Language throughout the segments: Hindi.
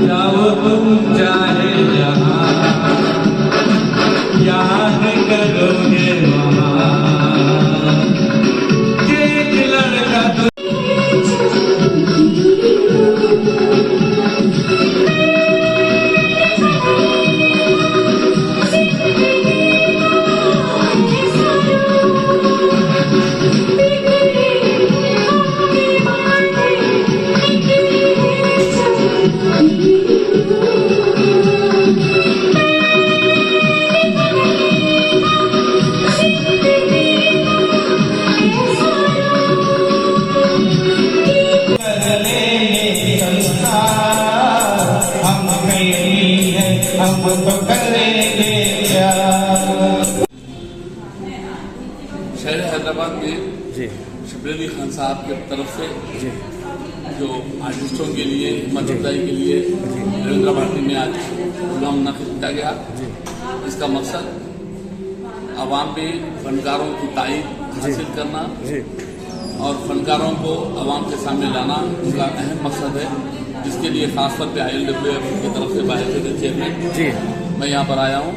जाओ तुम चाहे जहाँ याद करोगे वहाँ एक लड़का हम तो करेंगे क्या। शहर हैदराबाद में जी शब्बीर अली खान साहब की तरफ से जी जो आर्टिस्टों के लिए हिम्मत अफजाई के लिए रविंद्र भारती में आज प्रोग्राम मुनक़िद किया गया। इसका मकसद आवाम में फनकारों की तारीफ हासिल करना और फनकारों को आवाम के सामने लाना उनका अहम मकसद है, जिसके लिए खासतौर पे ILWF की तरफ से बाहर से चेयरमैन मैं यहाँ पर आया हूँ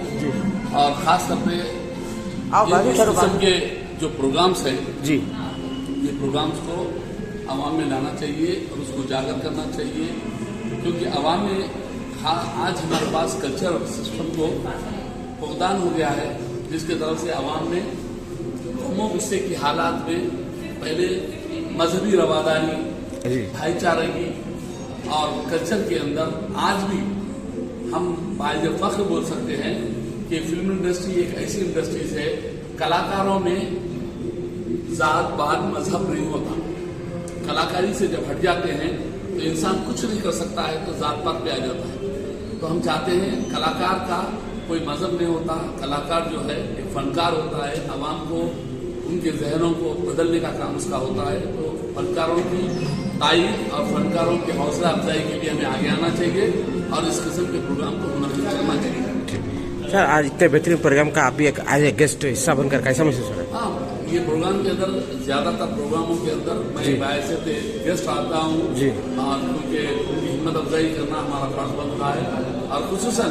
और ख़ासतौर पे इस किस्म के जो प्रोग्राम्स हैं जी ये प्रोग्राम्स को आवाम में लाना चाहिए और उसको उजागर करना चाहिए, क्योंकि आवाम में आज हमारे पास कल्चर सिस्टम को फुकदान हो गया है, जिसके तरफ से आवाम में कौमों गुस्से की हालात में पहले मजहबी रवादारी भाईचारे की और कल्चर के अंदर आज भी हम बाइज़ फख्र बोल सकते हैं कि फिल्म इंडस्ट्री एक ऐसी इंडस्ट्रीज है, कलाकारों में जात पात मजहब नहीं होता। कलाकारी से जब हट जाते हैं तो इंसान कुछ नहीं कर सकता है, तो जात पात पे आ जाता है। तो हम चाहते हैं कलाकार का कोई मजहब नहीं होता, कलाकार जो है एक फनकार होता है, आवाम को उनके जहनों को बदलने का काम उसका होता है। तो फनकारों की तारीफ और फनकारों की हौसला अफजाई के लिए हमें आगे आना चाहिए और इस किस्म के प्रोग्राम को मुनक़िद करना चाहिए। सर, आज इतने बेहतरीन प्रोग्राम का आप भी एक आज गेस्ट हिस्सा बनकर कैसा महसूस हो रहा है? हाँ, ये प्रोग्राम के अंदर ज्यादातर प्रोग्रामों के अंदर मैं बायसे से गेस्ट आता हूँ क्योंकि उनकी हिम्मत अफजाई करना हमारा फर्ज बनता है और खुसूसन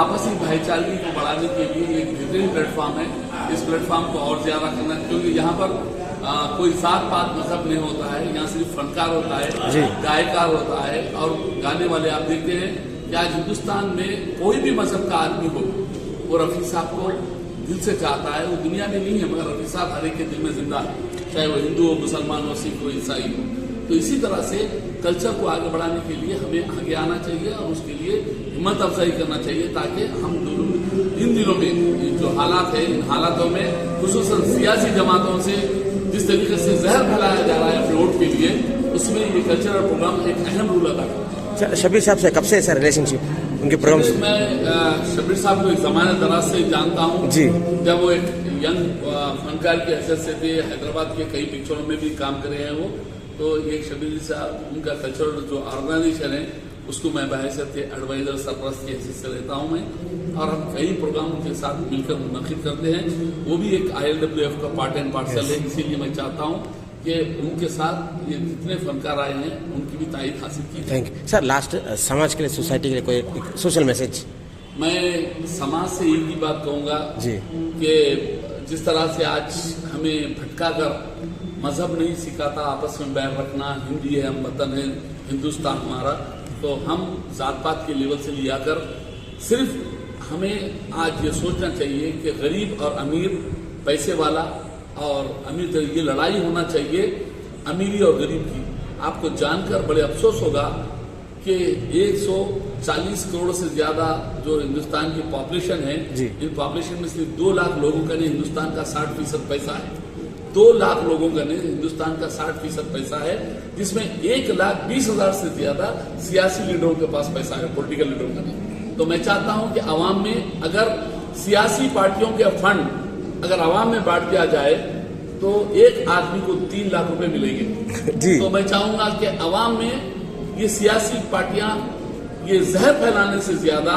आपसी भाईचारगी को बढ़ाने के लिए एक बेहतरीन प्लेटफॉर्म है। इस प्लेटफॉर्म को और ज्यादा करना, क्योंकि यहाँ पर कोई जात पात मजहब नहीं होता है, यहाँ सिर्फ फनकार होता है, गायकार होता है और गाने वाले। आप देखते हैं कि आज हिंदुस्तान में कोई भी मजहब का आदमी हो वो रफ़ी साहब को दिल से चाहता है। वो दुनिया में नहीं है मगर रफ़ी साहब हर एक के दिल में जिंदा है, चाहे वो हिंदू हो, मुसलमान हो, सिख हो, ईसाई हो। तो इसी तरह से कल्चर को आगे बढ़ाने के लिए हमें आगे आना चाहिए और उसके लिए हिम्मत अफजाई करना चाहिए, ताकि हम इन दिनों में जो हालात है, इन हालातों में खुसूसन सियासी जमातों से जिस तरीके से जहर फैलाया जा रहा है अपने वोट के लिए, उसमें ये कल्चरल प्रोग्राम एक अहम रोल अदा करता है। शब्बीर साहब से कब से ऐसा रिलेशनशिप उनके प्रोग्राम से? मैं शब्बीर साहब को एक ज़माने दराज से जानता हूँ जी, जब वो एक यंग फनकार की हैसियत से थे, हैदराबाद के कई पिक्चरों में भी काम करे हैं वो। तो ये शब्बीर साहब उनका कल्चरल जो ऑर्गेनाइजेशन है उसको मैं बहैसियत एडवाइजर सरपरस्त की हैसियत से रहता हूँ मैं, और हम कई प्रोग्राम उनके साथ मिलकर मुनक़िद करते हैं। वो भी एक ILWF का पार्ट एंड पार्सल है, इसीलिए मैं चाहता हूँ कि उनके साथ ये जितने फनकार आए हैं उनकी भी तारीफ हासिल की। Thank you sir. लास्ट समाज के लिए, सोसाइटी के लिए कोई सोशल मैसेज? मैं समाज से एक ही बात कहूँगा जी कि जिस तरह से आज हमें भटका कर मजहब नहीं सिखाता आपस में बैर रखना, हिंदी है, हम वतन है, हिंदुस्तान हमारा, तो हम जात पात के लेवल से लिया कर सिर्फ हमें आज ये सोचना चाहिए कि गरीब और अमीर, पैसे वाला और अमीर, ये लड़ाई होना चाहिए अमीरी और गरीब की। आपको जानकर बड़े अफसोस होगा कि 140 करोड़ से ज्यादा जो हिंदुस्तान की पॉपुलेशन है, इन पॉपुलेशन में सिर्फ 2 लाख लोगों का नहीं हिंदुस्तान का 60% पैसा है। 2 लाख लोगों का नहीं हिंदुस्तान का 60% पैसा है, जिसमें 1,20,000 से ज्यादा सियासी लीडरों के पास पैसा है, पॉलिटिकल लीडरों का नहीं। तो मैं चाहता हूं कि आवाम में अगर सियासी पार्टियों के फंड अगर आवाम में बांट दिया जाए तो एक आदमी को 3 लाख रुपए मिलेंगे। जी। तो मैं चाहूंगा कि अवाम में ये सियासी पार्टियां ये जहर फैलाने से ज्यादा,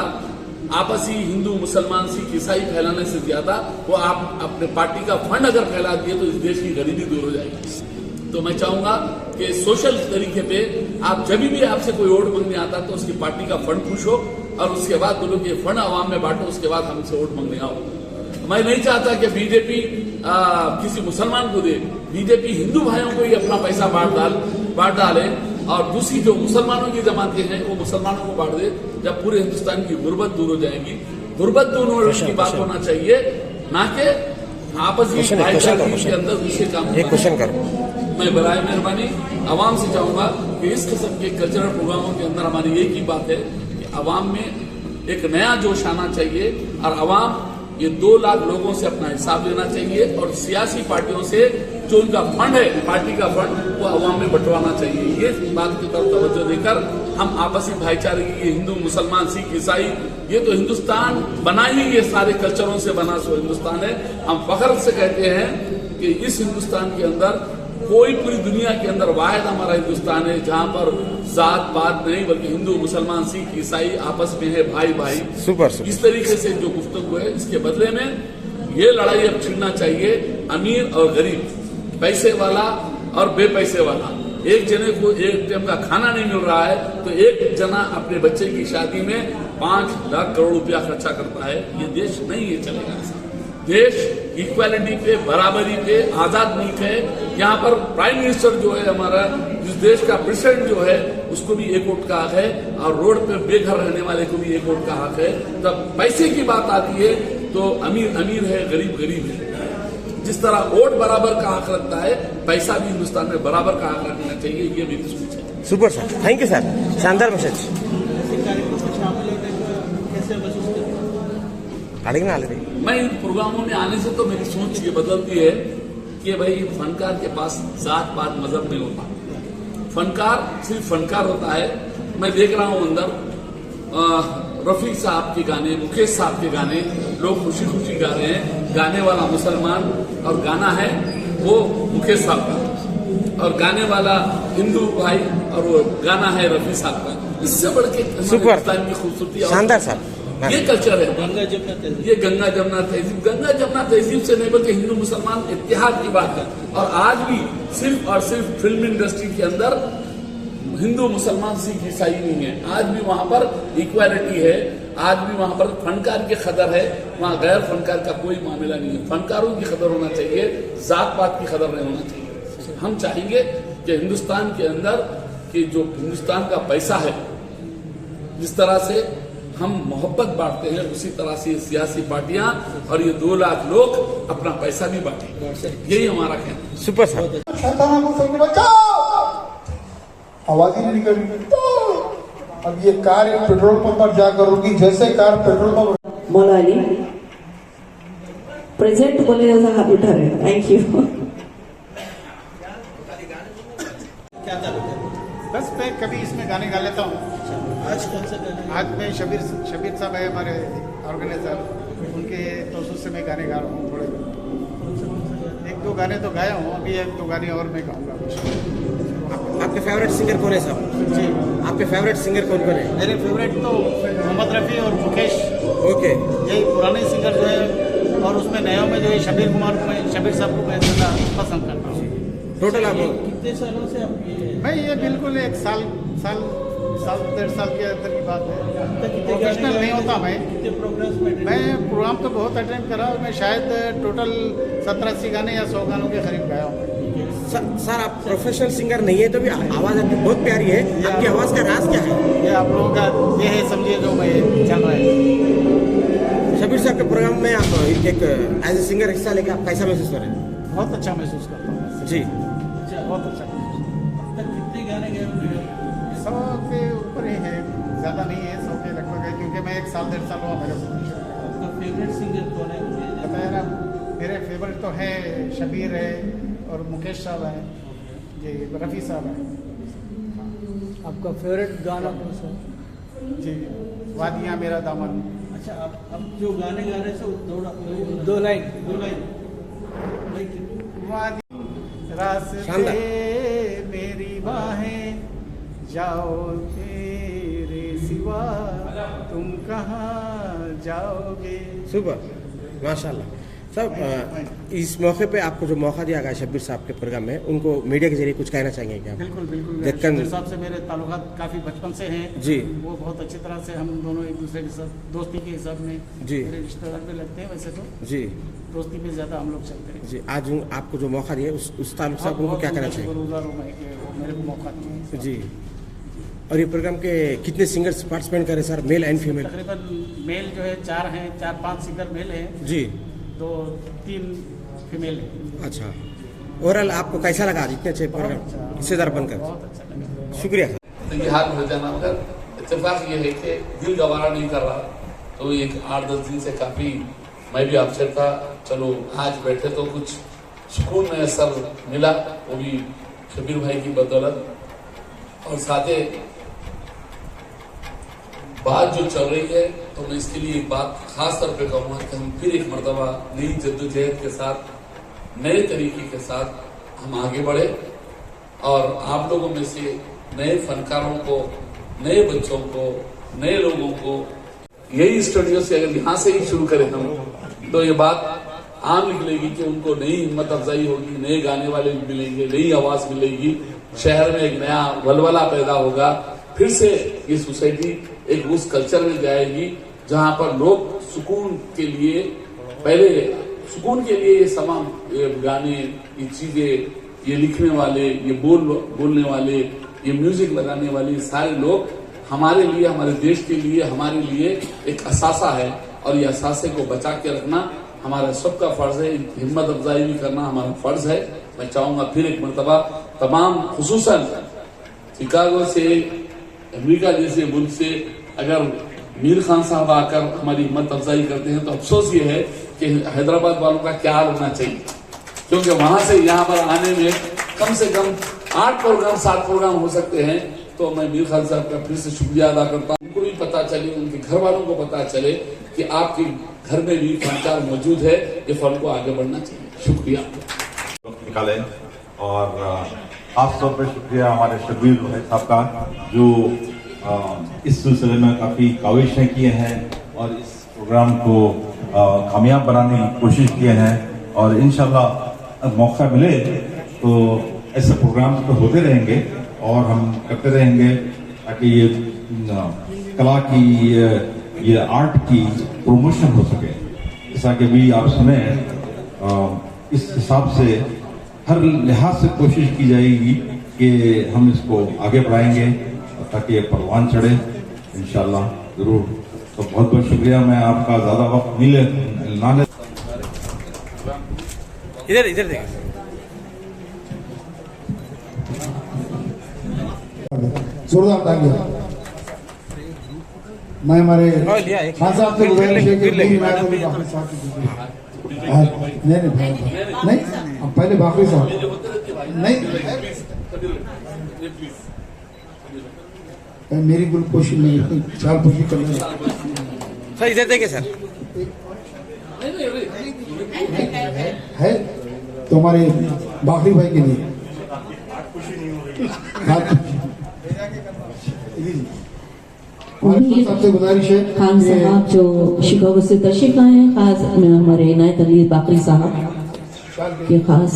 आपसी हिंदू मुसलमान सिख ईसाई फैलाने से ज्यादा वो आप अपने पार्टी का फंड अगर फैला दिए तो इस देश की गरीबी दूर हो जाएगी। तो मैं चाहूंगा कि सोशल तरीके पे आप जब भी आपसे कोई वोट मांगने आता तो उसकी पार्टी का फंड पूछो और उसके बाद बोलो कि फंड आवाम में बांटो, उसके बाद हमसे वोट मांगने आओ। मैं नहीं चाहता कि बीजेपी किसी मुसलमान को दे, बीजेपी हिंदू भाइयों को ही अपना पैसा बांट डाले और दूसरी जो मुसलमानों की जमातें हैं वो मुसलमानों को बांट दे। जब पूरे हिंदुस्तान की गुर्बत दूर हो जाएगी, गुर्बत दूर होने की बात होना चाहिए, ना कि आपसी भाईचारे के अंदर दूसरे काम। एक क्वेश्चन करो। मैं बराए मेहरबानी आवाम से चाहूंगा कि इस किस्म के कल्चरल प्रोग्रामों के अंदर हमारी एक ही बात है कि आवाम में एक नया जोश आना चाहिए और आवाम ये 2 लाख लोगों से अपना हिसाब लेना चाहिए और सियासी पार्टियों से जो उनका फंड है, पार्टी का फंड, वो आवाम में बंटवाना चाहिए। ये बात की तरफ तवज्जो देकर हम आपसी भाईचारे की, हिंदू मुसलमान सिख ईसाई, ये तो हिंदुस्तान बना ही ये सारे कल्चरों से बना सो हिंदुस्तान है। हम फख्र से कहते हैं कि इस हिंदुस्तान के अंदर कोई पूरी दुनिया के अंदर वाहिद हमारा हिंदुस्तान है जहां पर जात पात नहीं बल्कि हिंदू मुसलमान सिख ईसाई आपस में है भाई भाई। सुपर। इस तरीके से जो गुफ्तगू है इसके बदले में ये लड़ाई अब छिड़ना चाहिए अमीर और गरीब, पैसे वाला और बेपैसे वाला। एक जने को एक टाइम का खाना नहीं मिल रहा है तो एक जना अपने बच्चे की शादी में 5 लाख करोड़ रुपया खर्चा करता है। ये देश नहीं ये चलेगा ऐसा। देश इक्वालिटी पे, बराबरी पे, आजाद मुल्क है। यहाँ पर प्राइम मिनिस्टर जो है हमारा, जिस देश का प्रेसिडेंट जो है उसको भी 1 वोट का हक है और रोड पे बेघर रहने वाले को भी 1 वोट का हक है। जब पैसे की बात आती है तो अमीर अमीर है, गरीब गरीब है। जिस तरह वोट बराबर का हक रखता है, पैसा भी हिंदुस्तान में बराबर का हक रखना चाहिए। ये मेरी सोच है। Super sir, thank you sir, शानदार मैसेज। मैं इन प्रोग्रामों में आने से तो मेरी सोच ये बदलती है कि भाई फनकार के पास जात पात मजहब नहीं होता, फनकार सिर्फ फनकार होता है। मैं देख रहा हूं अंदर रफी साहब के गाने, मुकेश साहब के गाने लोग खुशी खुशी गा रहे हैं। गाने वाला मुसलमान और गाना है वो मुकेश साहब का और गाने वाला हिंदू भाई और वो गाना है रफी साहब का। इससे बढ़ के हिंदुस्तान की खूबसूरती, शानदार सर, ये कल्चर है। ये गंगा जमुना तहजीब से नहीं बल्कि हिंदू मुसलमान इत्तेहाद की बात है। और आज भी सिर्फ और सिर्फ फिल्म इंडस्ट्री के अंदर हिंदू मुसलमान सिख ईसाई नहीं है। आज भी वहां पर इक्वालिटी है, आज भी वहां पर फनकार की कदर है, वहां गैर फनकार का कोई मामला नहीं है। फनकारों की कदर होना चाहिए, जात पात की कदर नहीं होना चाहिए। हम चाहेंगे कि हिंदुस्तान के अंदर कि जो हिंदुस्तान का पैसा है, जिस तरह से हम मोहब्बत बांटते हैं उसी तरह से सियासी पार्टियां और ये 2 लाख लोग अपना पैसा भी बांटें। यही हमारा कहना है। Super sir. आवाज ही नहीं निकल रही। अब ये कार एक पेट्रोल पंप पर जाकर रुकी, जैसे car petrol pump Moula Ali present बोलने जैसा हाथ उठा रहे। Thank you. बस मैं कभी इसमें गाने गा लेता हूँ। आज कौन सा गाना? आज मैं शबीर साहब है हमारे ऑर्गेनाइजर, उनके तौसूस से मैं गाने गा रहा हूँ। थोड़े 1-2 गाने तो गाया हूँ, अभी 1-2 गाने और मैं गाऊंगा। आपके फेवरेट सिंगर कौन है साहब? जी, आपके फेवरेट सिंगर कौन कौन है? मेरे फेवरेट तो मोहम्मद रफ़ी और मुकेश। ओके। यही पुराने सिंगर जो है, और उसमें नया में जो है शबीर साहब को मैं ज़्यादा पसंद करता हूँ। टोटल आप कितने सालों से आप ये मैं ये बिल्कुल 1 साल 1.5 साल के अंदर की बात है। प्रोफेशनल नहीं होता मैं। कितने प्रोग्राम्स में? मैं प्रोग्राम तो बहुत अटेंड करा, मैं शायद टोटल 70-80 गाने या 100 गानों के करीब गाया हूँ। सर आप प्रोफेशनल सिंगर नहीं है तो भी आवाज आपकी बहुत प्यारी है। आपकी आवाज का राज क्या है? ये आप लोगों का ये है, समझिए जो मैं चल रहा है। शबीर साहब के प्रोग्राम में आप एक एज ए सिंगर हिस्सा लेकर आप कैसा महसूस कर रहे हैं? बहुत अच्छा महसूस करता हूँ जी, बहुत अच्छा। अब तक कितने गाने गए होंगे? 100 के ऊपर ही है, ज़्यादा नहीं है, 100 के लगभग है, क्योंकि मैं 1 साल 1.5 साल हुआ मेरे को। आपका फेवरेट सिंगर कौन है? बताया ना, मेरे फेवरेट तो है शबीर है और मुकेश साहब हैं, जी रफ़ी साहब हैं। आपका फेवरेट गाना कौन सा? जी वादियाँ मेरा दामन। अच्छा, अब जो गाने गा रहे हैं दो लाइन वादी रास्ते शानदार। मेरी बाहें जाओ तेरे सिवा तुम कहाँ जाओगे। सुपर, माशाल्लाह। सब इस मौके पे आपको जो मौका दिया गया शब्बीर साहब के प्रोग्राम में, उनको मीडिया के जरिए कुछ कहना चाहेंगे क्या? बिल्कुल बिल्कुल, दक्कन- शब्बीर साहब से मेरे ताल्लुकात काफ़ी बचपन से हैं जी। वो बहुत अच्छी तरह से हम दोनों एक दूसरे के साथ दोस्ती के हिसाब में जी। मेरे रिश्तेदार भी लगते हैं, वैसे तो जी दोस्ती में ज़्यादा हम लोग चलते हैं। जी, आज आपको जो मौका दिया उस ताल्लुक से आप उनको बहुत क्या कहना उनका चाहेंगे? शुक्रगुजार हूं मैं कि वो मेरे को मौका दिया। जी, और ये प्रोग्राम के कितने सिंगर्स पार्टिसिपेट करे सर, मेल एंड फीमेल? तकरीबन मेल जो है 4 हैं, 4-5 सिंगर मेल हैं, जी, 2-3 फीमेल हैं। अच्छा। ओवरऑल आपको कैसा लगा आज इतने अच्छे प्रोग्राम हिस्सेदार बनकर? बहुत अच्छा लगा। शुक्रिया। तो ये हाथ हो जाना, मगर इत्तेफाक ये है कि दिल गवारा नहीं कर रहा, तो एक 8-10 दिन से काफ़ी मैं भी अपसेट था। चलो आज बैठे तो कुछ सुकून में असर मिला, वो भी शबीर भाई की बदौलत। और साथ ही बात जो चल रही है, तो मैं इसके लिए एक बात खास तौर पे कहूँगा कि हम फिर एक मरतबा नई जद्दोजहद के साथ, नए तरीके के साथ हम आगे बढ़े और आप लोगों में से नए फनकारों को, नए बच्चों को, नए लोगों को यही स्टूडियो से अगर यहाँ से ही शुरू करें हम, तो ये बात आम निकलेगी कि उनको नई हिम्मत अफजाई होगी, नए गाने वाले मिलेंगे, नई आवाज मिलेगी, शहर में एक नया वलवला पैदा होगा। फिर से ये सोसाइटी एक उस कल्चर में जाएगी जहाँ पर लोग सुकून के लिए, पहले सुकून के लिए ये तमाम गाने, ये चीजें, ये लिखने वाले, ये बोलने वाले, ये म्यूजिक लगाने वाले सारे लोग हमारे लिए, हमारे देश के लिए, हमारे लिए एक असासा है और ये असासे को बचा के रखना हमारा सबका फर्ज है। हिम्मत अफजाई भी करना हमारा फर्ज है। मैं चाहूंगा फिर एक मरतबा तमाम, खुसूसन शिकागो से, अमेरिका जैसे मुल्क से अगर मीर खान साहब आकर हमारी हिम्मत अफजाई करते हैं, तो अफसोस ये है कि हैदराबाद वालों का क्या हाल होना चाहिए, क्योंकि वहां से यहाँ पर आने में कम से कम 8 प्रोग्राम 7 प्रोग्राम हो सकते हैं। तो मैं मीर खान साहब का फिर से शुक्रिया अदा करता हूँ। उनको भी पता चले, उनके घर वालों को पता चले कि आपके घर में भी फनकार मौजूद है, ये फन को आगे बढ़ना चाहिए। शुक्रिया। वक्त निकाले और खास तौर पर शुक्रिया हमारे शब्बीर भाई साहब का, जो इस सिलसिले में काफ़ी काविशें किए हैं और इस प्रोग्राम को कामयाब बनाने की कोशिश किए हैं। और इंशाल्लाह मौका मिले तो ऐसे प्रोग्राम तो होते रहेंगे और हम करते रहेंगे, ताकि ये कला की, ये आर्ट की प्रमोशन हो सके। जैसा कि भी आप सुने, इस हिसाब से हर लिहाज से कोशिश की जाएगी कि हम इसको आगे बढ़ाएंगे ताकि ये परवान चढ़े इंशाल्लाह जरूर। तो बहुत बहुत शुक्रिया। मैं आपका ज़्यादा वक्त मिले ना ले। इधर इधर देखिए। जोरदार तालियां। मैं हमारे खान साहब से गुजारिश है कि नहीं, हम पहले बाकरी साहब नहीं, मेरी कोई कोशिश नहीं, चार कोशिश करना सर इधर देखिए सर। है तो हमारे बाकरी भाई के लिए सबसे गुजारिश है खान साहब जो शिकागो से तशरीफ आए हैं, खास हमारे इनायत अली बाकरी साहब के खास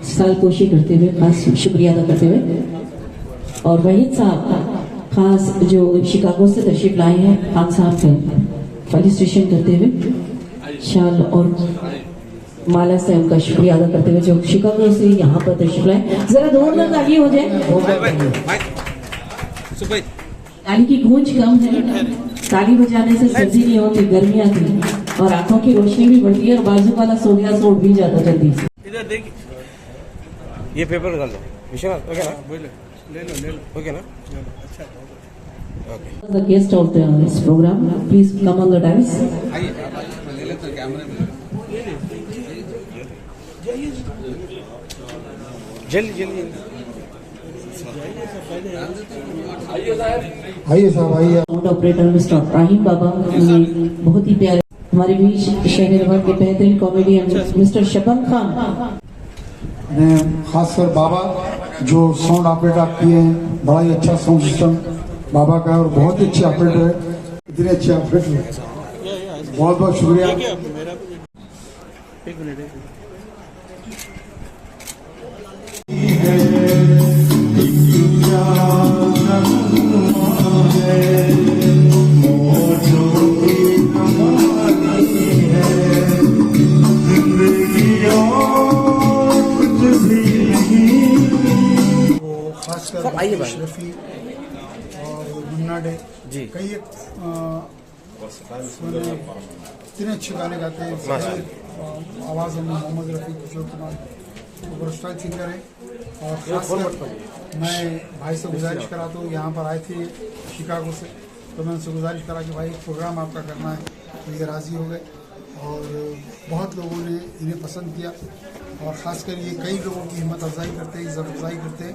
सालपोशी करते हुए, खास शुक्रिया अदा करते हुए, और वहीद साहब खास जो शिकागो से तशरीफ लाए हैं, खान साहब का फेलिसिटेशन करते हुए शाल और माला से उनका शुक्रिया अदा करते हुए, जो शिकागो से यहाँ पर तशरीफ लाए। जरा जोरदार ताली हो जाए। ताली की गूंज कम है, ताली बजाने से सर्दी नहीं होती, गर्मियाँ थी और आंखों की रोशनी भी बढ़ती है और बाजू वाला सो गया सो उठ भी जाता जल्दी से। इधर देखिए, ये पेपर डाल दो विश्वनाथ, ओके ना? ले लो, ओके ना? Okay. The guest of this program, please come on the dais. जल्दी आइए साहब आइए। साउंड ऑपरेटर मिस्टर इब्राहिम बाबा, बहुत ही प्यारे हमारे बीच शहरवाद के बेहतरीन कॉमेडियन मिस्टर शबन खान। ने खासकर बाबा जो साउंड ऑपरेटर आप किए हैं, बड़ा ही अच्छा साउंड सिस्टम बाबा का, और बहुत ही अच्छे ऑपरेटर है, इतने अच्छे ऑपरेटर हैं, बहुत बहुत शुक्रिया। एक मिनट सब आइए भाई। शफी और मुन्ना डे जी। कई इतने अच्छे गाने गाते हैं, आवाज़ में मोहम्मद रफ़ी, किशोर कुमार वर्सटाइल सिंगर है। और खासकर मैं भाई से गुजारिश कराता हूँ, यहाँ पर आए थे शिकागो से, तो मैं उनसे गुजारिश करा कि भाई एक प्रोग्राम आपका करना है, तो ये राज़ी हो गए और बहुत लोगों ने इन्हें पसंद किया। और ख़ासकर ये कई लोगों की हिम्मत अफजाई करते हैं, इज़्ज़त अफजाई करते हैं।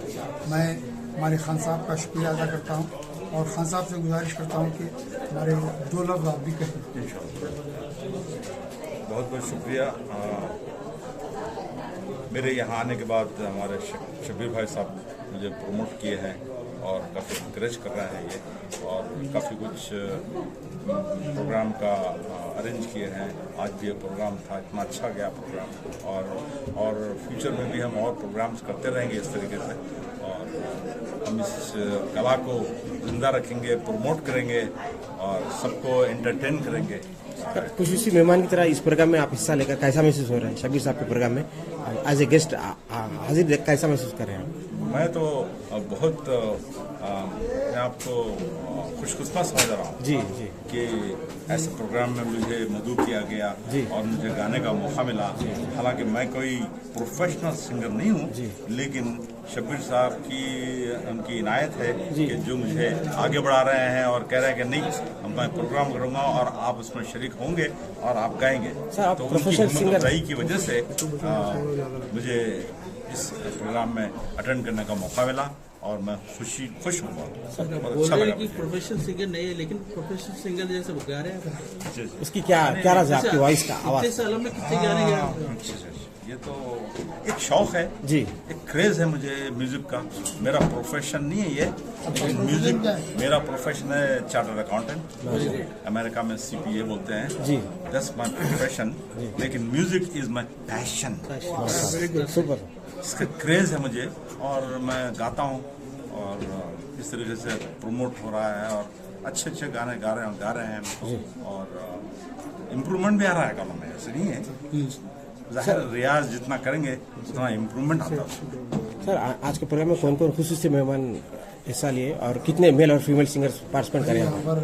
मैं हमारे खान साहब का शुक्रिया अदा करता हूँ और खान साहब से गुजारिश करता हूँ कि हमारे 2 लफ्ज़ आप भी कहें। बहुत बहुत शुक्रिया। मेरे यहाँ आने के बाद हमारे शबीर भाई साहब मुझे प्रमोट किए हैं और काफ़ी इंकरेज कर रहे हैं ये, और काफ़ी कुछ प्रोग्राम का अरेंज किए हैं। आज भी ये प्रोग्राम था, इतना अच्छा गया प्रोग्राम, और फ्यूचर में भी हम और प्रोग्राम्स करते रहेंगे इस तरीके से, और हम इस कला को जिंदा रखेंगे, प्रमोट करेंगे और सबको एंटरटेन करेंगे। खुशूसी मेहमान की तरह इस प्रोग्राम में आप हिस्सा लेकर कैसा महसूस हो रहा है? शबीर साहब के प्रोग्राम में एज ए गेस्ट हाजिर कैसा महसूस कर रहे हैं? मैं तो बहुत मैं आपको खुशकिस्मत समझ रहा हूँ जी जी कि ऐसे प्रोग्राम में मुझे मदऊ किया गया और मुझे गाने का मौका मिला। हालांकि मैं कोई प्रोफेशनल सिंगर नहीं हूँ, लेकिन शबीर साहब की उनकी इनायत है कि जो मुझे आगे बढ़ा रहे हैं और कह रहे हैं कि नहीं मैं प्रोग्राम करूँगा और आप उसमें शरीक होंगे और आप गाएंगे। आप तो प्रोफेशनल उनकी सिंगर हिम्मत की वजह से मुझे इस प्रोग्राम में अटेंड करने का मौका मिला और मैं खुश हूँ। बोल रहे हैं कि प्रोफेशनल सिंगर नहीं है, लेकिन प्रोफेशनल सिंगर जैसे गा रहे हैं। उसकी क्या राज है आपकी वॉइस का आवाज? कितने सालों में कितने गाने गाए? ये तो एक शौक है जी, एक क्रेज है मुझे म्यूजिक का। मेरा प्रोफेशन नहीं है ये, लेकिन म्यूजिक मेरा प्रोफेशन है चार्टर्ड अकाउंटेंट, अमेरिका में CPA बोलते हैं जी। दैट्स माय प्रोफेशन, लेकिन music is my passion. Super. इसका क्रेज है मुझे और मैं गाता हूँ और इस तरीके से प्रमोट हो रहा है और अच्छे अच्छे गाने गा रहे हैं और इम्प्रूवमेंट भी आ रहा है गानों में। ऐसे नहीं है, ज़ाहिर रियाज जितना करेंगे उतना इम्प्रूवमेंट आता है। सर आज के प्रोग्राम में कौन कौन खुशूसी मेहमान हिस्सा लिए और कितने मेल और फीमेल सिंगर्स पार्टिसिपेट करें? यहाँ पर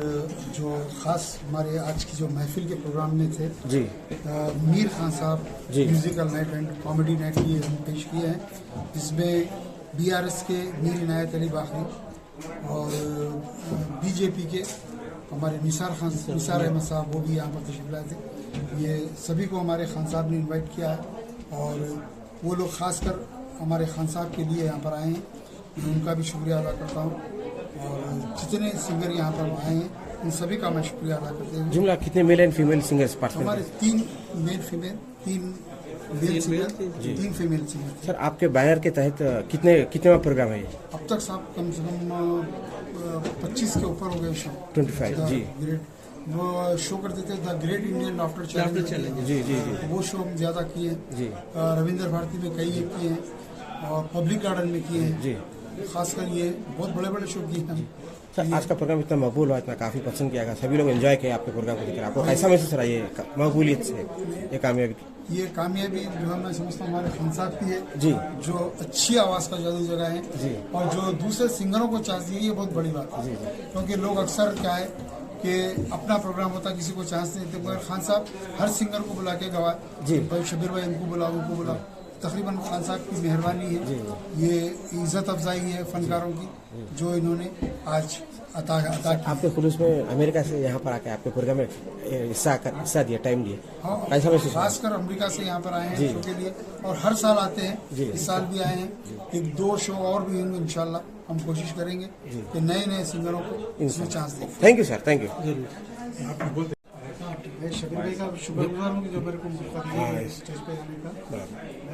जो खास हमारे आज की जो महफिल के प्रोग्राम में थे जी, मीर खान साहब जी। Musical night and comedy night ये हम पेश किए हैं, जिसमें BRS के मीर इनायत अली बाखरी और BJP के हमारे निसार अहमद साहब वो भी यहाँ पर तशरीफ लाए थे। ये सभी को हमारे खान साहब ने इनवाइट किया है और वो लोग खासकर हमारे खान साहब के लिए यहाँ पर आए हैं, मैं उनका भी शुक्रिया अदा करता हूँ। और जितने सिंगर यहाँ पर आए हैं उन सभी का मैं शुक्रिया अदा करते हैं। जुमला कितने male and female singers participate? हमारे 3 male female 3 male singer 3 female singer. Sir आपके बैनर के तहत कितने प्रोग्राम है ये? अब तक साहब कम से कम 25 के ऊपर हो गए शो। 25 जी। वो शो करते थे the great Indian laughter challenge. जी जी जी। वो शो हम ज्यादा किए जी। रविंद्र भारती में कई किए हैं और पब्लिक गार्डन में किए हैं जी। खासकर ये बहुत बड़े बड़े शो किए हैं। सर आज का प्रोग्राम इतना मकबूल हुआ, इतना काफी पसंद किया गया, सभी लोग एंजॉय किया आपके प्रोग्राम को देखकर, आपको कैसा महसूस रहा ये मकबूलियत से ये कामयाबी? ये कामयाबी जो है मैं समझता हूँ हमारे खान साहब की है जी, जो अच्छी आवाज़ का जादू जगाए हैं और जो दूसरे सिंगरों को चांस दिए, ये बहुत बड़ी बात है। क्योंकि लोग अक्सर क्या है कि अपना प्रोग्राम होता किसी को चांस नहीं देते, मगर खान साहब हर सिंगर को बुला के गवाए भाई शबीर भाई इनको बुलाओ उनको बुलाओ। तकरीबन खान साहब की मेहरबानी है, ये इज्जत अफजाई है फनकारों की जो इन्होंने आज अता आपके खुलूस में अमेरिका से यहाँ पर आके आपके प्रोग्राम में हिस्सा दिया, टाइम दिया। हाँ, खासकर अमेरिका से यहाँ पर आए हैं शो के लिए और हर साल आते हैं, इस साल भी आए हैं। 1-2 शो और भी होंगे इंशाल्लाह, हम कोशिश करेंगे कि नए नए सिंगरों को इसमें चांस दें। Thank you sir, thank you. Shabir भाई का शुक्रगुजार हूँ कि जो मेरे को मौका दिया है स्टेज पे आने का।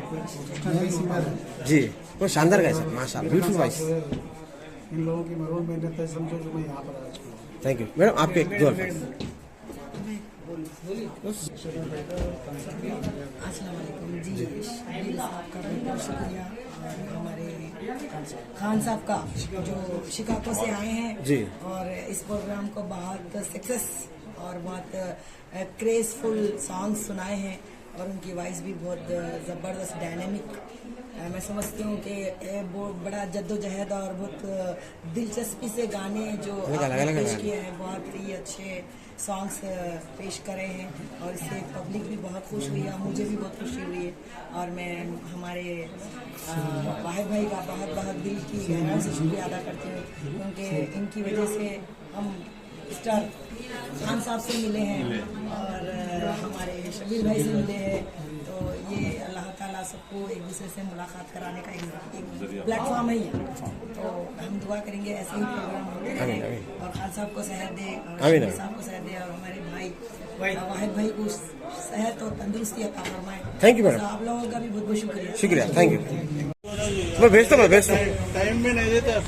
प्रोफेशनल सिंगर है, जी वो शानदार गाए सर, माशाल्लाह, ब्यूटीफुल वॉइस। इन लोगों की मरोड़ मेहनत है, समझो जो मैं यहाँ पर आज हूँ। थैंक यू मैडम, आपके एक दो अल्फाज। अस्सलाम वालेकुम जी, शबीर साहब का बहुत शुक्रिया और हमारे खान साहब का जो शिकागो से आए हैं जी। और इस प्रोग्राम को बहुत सक्सेस और बहुत क्रेजफुल सॉन्ग सुनाए हैं और उनकी वॉइस भी बहुत ज़बरदस्त डायनेमिक। मैं समझती हूँ कि वो बड़ा जद्दोजहद और बहुत दिलचस्पी से गाने जो आपने पेश किए हैं, बहुत ही अच्छे सॉन्ग्स पेश करे हैं और इससे पब्लिक भी बहुत खुश हुई है, मुझे भी बहुत खुशी हुई है। और मैं हमारे वाहिद भाई का बहुत बहुत दिल की गहराई से शुक्रिया अदा करती हूँ, क्योंकि इनकी वजह से हम स्टार खान साहब से मिले हैं और हमारे शबीर भाई से मिले हैं। तो ये अल्लाह ताला सबको एक दूसरे से मुलाकात कराने का एक प्लेटफॉर्म है। तो हम दुआ करेंगे ऐसे ही प्रोग्राम होते रहे और खान साहब को सेहत दे और शबीर साहब को सेहत दे और हमारे भाई वाहिद भाई को सेहत और तंदुरुस्ती अता फरमाए। थैंक यू मैडम, आप लोगों का भी बहुत बहुत शुक्रिया। शुक्रिया, थैंक यू। मैं भेजता हूँ। टाइम में नहीं देता।